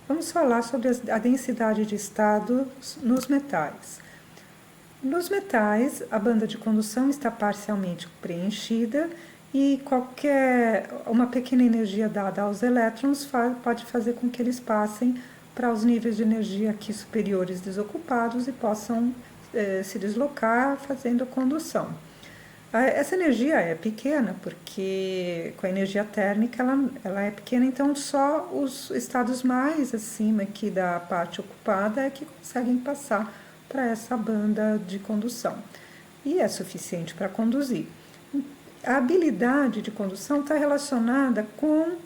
Vamos falar sobre a densidade de estados nos metais. Nos metais, a banda de condução está parcialmente preenchida e uma pequena energia dada aos elétrons pode fazer com que eles passem para os níveis de energia aqui superiores desocupados e possam se deslocar fazendo a condução. Essa energia é pequena porque com a energia térmica ela é pequena, então só os estados mais acima aqui da parte ocupada é que conseguem passar para essa banda de condução e é suficiente para conduzir. A habilidade de condução está relacionada com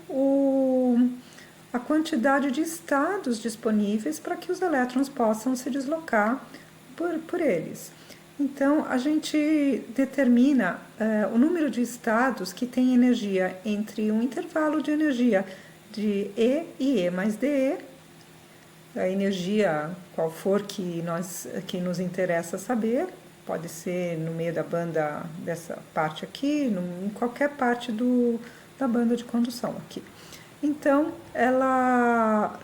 a quantidade de estados disponíveis para que os elétrons possam se deslocar por eles. Então, a gente determina o número de estados que tem energia entre um intervalo de energia de E e E mais DE, a energia qual for que nos interessa saber, pode ser no meio da banda dessa parte aqui, em qualquer parte da banda de condução aqui. Então,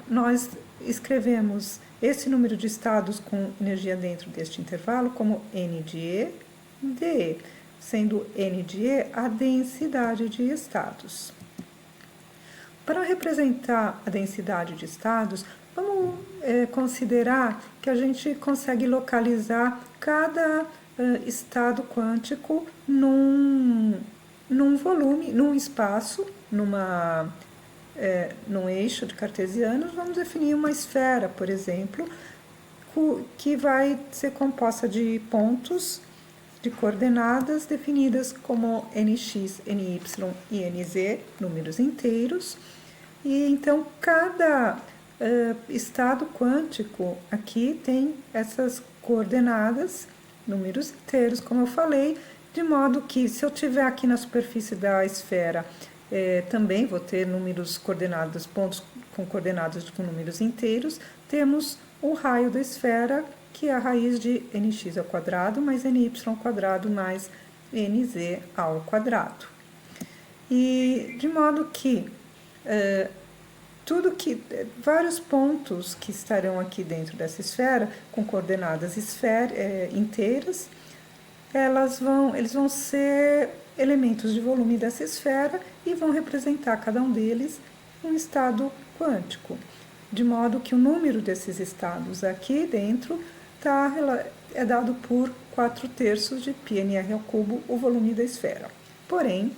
nós escrevemos esse número de estados com energia dentro deste intervalo como N de E, dE, sendo N de E a densidade de estados. Para representar a densidade de estados, vamos considerar que a gente consegue localizar cada estado quântico num volume, num espaço, num eixo de cartesianos. Vamos definir uma esfera, por exemplo, que vai ser composta de pontos de coordenadas definidas como nx, ny e nz, números inteiros. E então cada estado quântico aqui tem essas coordenadas, números inteiros, como eu falei, de modo que se eu tiver aqui na superfície da esfera também vou ter números coordenados, pontos com coordenadas com números inteiros, temos o raio da esfera, que é a raiz de nx ao quadrado mais ny ao quadrado mais nz ao quadrado. E de modo que vários pontos que estarão aqui dentro dessa esfera, com coordenadas inteiras, eles vão ser elementos de volume dessa esfera e vão representar cada um deles um estado quântico, de modo que o número desses estados aqui dentro é dado por 4/3 de πnr ao cubo, o volume da esfera. Porém,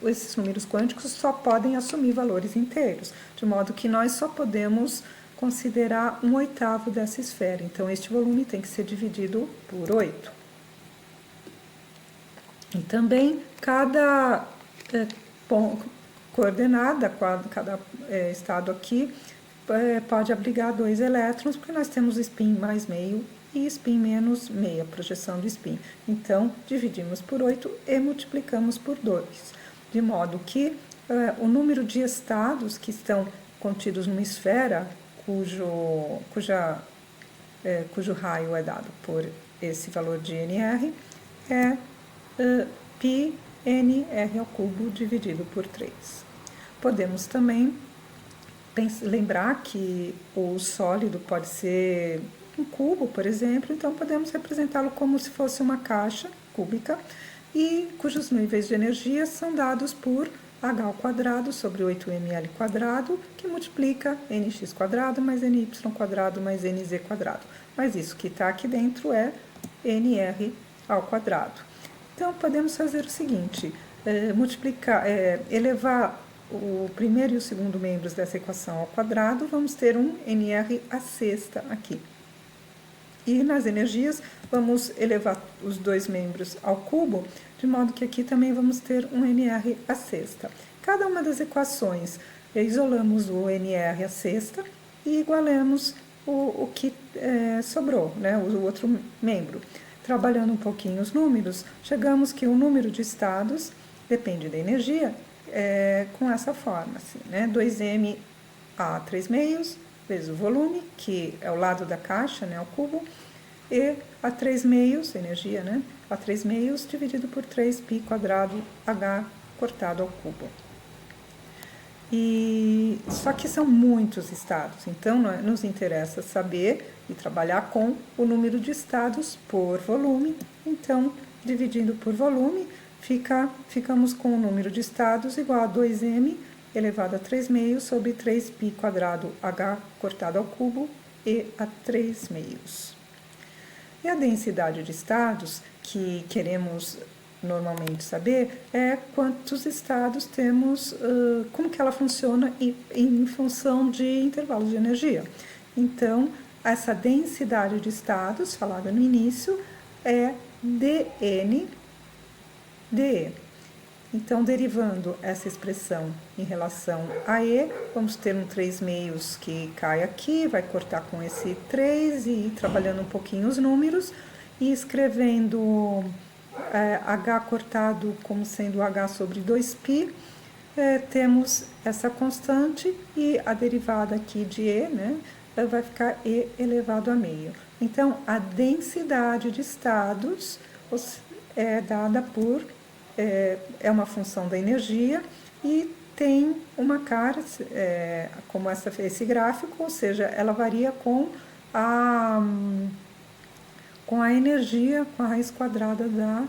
esses números quânticos só podem assumir valores inteiros, de modo que nós só podemos considerar 1/8 dessa esfera. Então, este volume tem que ser dividido por 8. E também cada coordenada, cada estado aqui pode abrigar 2 elétrons, porque nós temos spin mais meio e spin menos meia, projeção do spin. Então, dividimos por 8 e multiplicamos por 2, de modo que o número de estados que estão contidos numa esfera cujo raio é dado por esse valor de nr é π nr ao cubo dividido por 3. Podemos também lembrar que o sólido pode ser um cubo, por exemplo, então podemos representá-lo como se fosse uma caixa cúbica e cujos níveis de energia são dados por h ao quadrado sobre 8ml quadrado, que multiplica nx quadrado mais ny quadrado mais nz quadrado. Mas isso que está aqui dentro é nr ao quadrado. Então, podemos fazer o seguinte, elevar o primeiro e o segundo membros dessa equação ao quadrado, vamos ter um nr à sexta aqui. E nas energias, vamos elevar os 2 membros ao cubo, de modo que aqui também vamos ter um nr à sexta. Cada uma das equações, isolamos o nr à sexta e igualamos o que sobrou, né, o outro membro. Trabalhando um pouquinho os números, chegamos que o número de estados depende da energia com essa forma, assim, né? 2m a 3 meios vezes o volume, que é o lado da caixa, né, o cubo, e a 3 meios, energia, né, a 3 meios dividido por 3π quadrado h cortado ao cubo. E só que são muitos estados, então nos interessa saber e trabalhar com o número de estados por volume. Então, dividindo por volume, ficamos com o número de estados igual a 2m elevado a 3 meios sobre 3π quadrado h cortado ao cubo e a 3 meios. E a densidade de estados que queremos normalmente saber é quantos estados temos, como que ela funciona em função de intervalos de energia. Então, essa densidade de estados, falada no início, é dN dE. Então, derivando essa expressão em relação a E, vamos ter um 3 meios que cai aqui, vai cortar com esse 3 e ir trabalhando um pouquinho os números e escrevendo H cortado como sendo H sobre 2π, temos essa constante e a derivada aqui de E, né, vai ficar E elevado a meio. Então, a densidade de estados é dada por, é uma função da energia e tem uma cara, como esse gráfico, ou seja, ela varia com a energia, com a raiz quadrada da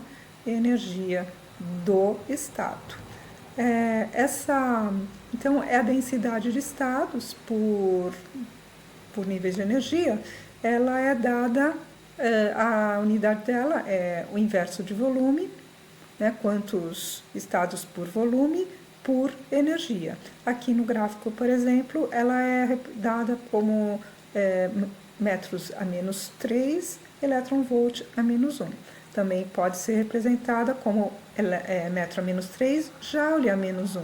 energia do estado. Então, é a densidade de estados por níveis de energia, ela é dada, a unidade dela é o inverso de volume, né, quantos estados por volume por energia. Aqui no gráfico, por exemplo, ela é dada como metros a menos 3, elétron-volt a menos 1. Também pode ser representada como metro a menos 3, joule a menos 1.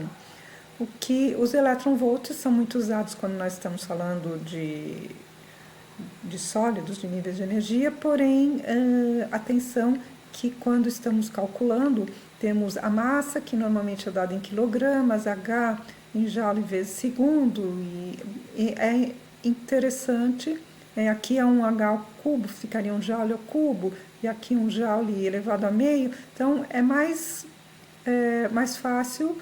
Os elétron-volts são muito usados quando nós estamos falando de sólidos, de níveis de energia, porém, atenção que quando estamos calculando, temos a massa, que normalmente é dada em quilogramas, H em joule vezes segundo, e é interessante. Aqui é um H ao cubo, ficaria um joule ao cubo, e aqui um joule elevado a meio. Então, é mais fácil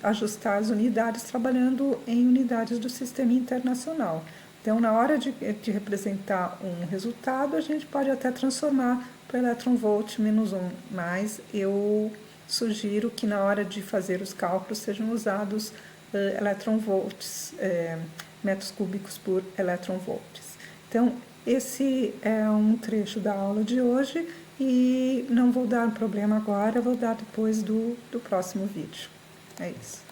ajustar as unidades trabalhando em unidades do sistema internacional. Então, na hora de representar um resultado, a gente pode até transformar para elétron-volt menos 1, mas eu sugiro que na hora de fazer os cálculos sejam usados elétron-volts, metros cúbicos por elétron-volts. Então, esse é um trecho da aula de hoje e não vou dar problema agora, vou dar depois do próximo vídeo. É isso.